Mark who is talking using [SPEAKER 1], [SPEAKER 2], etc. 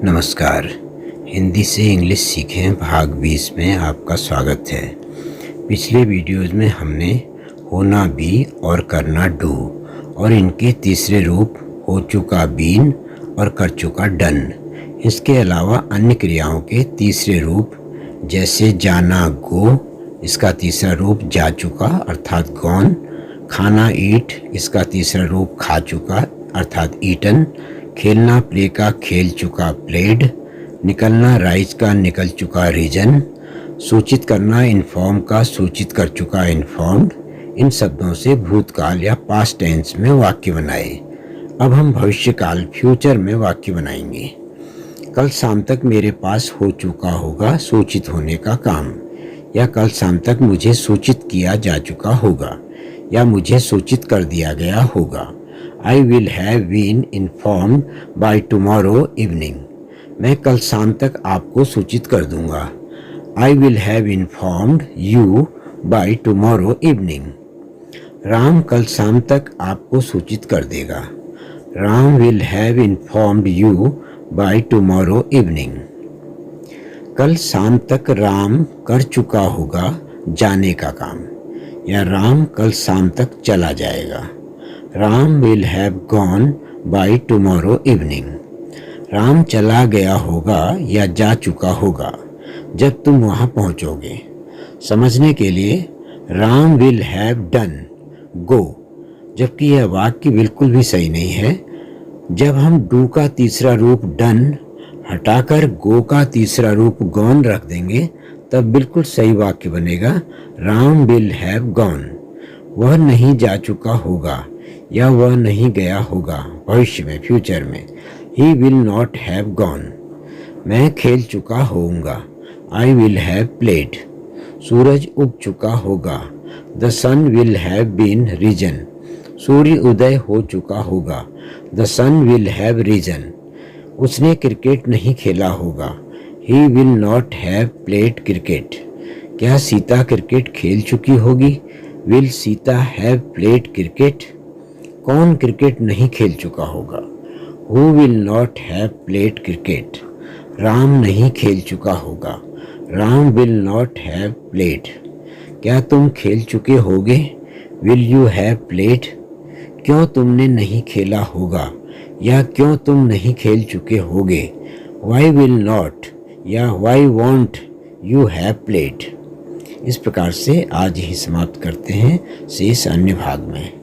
[SPEAKER 1] नमस्कार। हिंदी से इंग्लिश सीखें भाग 20 में आपका स्वागत है। पिछले वीडियोज़ में हमने होना बी और करना डू और इनके तीसरे रूप हो चुका बीन और कर चुका डन, इसके अलावा अन्य क्रियाओं के तीसरे रूप जैसे जाना गो, इसका तीसरा रूप जा चुका अर्थात गॉन, खाना ईट, इसका तीसरा रूप खा चुका अर्थात ईटन, खेलना प्ले का खेल चुका प्लेड, निकलना राइज का निकल चुका रीजन, सूचित करना इन्फॉर्म का सूचित कर चुका इन्फॉर्म्ड। इन शब्दों से भूतकाल या पास्ट टेंस में वाक्य बनाए। अब हम भविष्यकाल फ्यूचर में वाक्य बनाएंगे। कल शाम तक मेरे पास हो चुका होगा सूचित होने का काम, या कल शाम तक मुझे सूचित किया जा चुका होगा, या मुझे सूचित कर दिया गया होगा। I will have been informed by tomorrow evening. मैं कल शाम तक आपको सूचित कर दूंगा। I will have informed you by tomorrow evening. Ram कल शाम तक आपको सूचित कर देगा। Ram will have informed you by tomorrow evening. कल शाम तक राम कर चुका होगा जाने का काम, या राम कल शाम तक चला जाएगा। Ram will have gone by tomorrow evening. Ram चला गया होगा या जा चुका होगा जब तुम वहाँ पहुँचोगे। समझने के लिए Ram will have done go, जबकि यह वाक्य बिल्कुल भी सही नहीं है। जब हम डू का तीसरा रूप डन हटाकर गो का तीसरा रूप गॉन रख देंगे तब बिल्कुल सही वाक्य बनेगा। Ram will have gone। वह नहीं जा चुका होगा या वह नहीं गया होगा भविष्य में फ्यूचर में। He will not have gone। मैं खेल चुका होऊंगा। I will have played। सूरज उग चुका होगा। The sun will have been risen। सूर्य उदय हो चुका होगा। The sun will have risen। उसने क्रिकेट नहीं खेला होगा। He will not have played cricket। क्या सीता क्रिकेट खेल चुकी होगी? Will Sita have played cricket? कौन क्रिकेट नहीं खेल चुका होगा? Who will not have played cricket? Ram नहीं खेल चुका होगा। Ram will not have played। क्या तुम खेल चुके होगे? Will you have played? क्यों तुमने नहीं खेला होगा या क्यों तुम नहीं खेल चुके होगे? Why will not या why won't you have played? इस प्रकार से आज ही समाप्त करते हैं, शेष अन्य भाग में।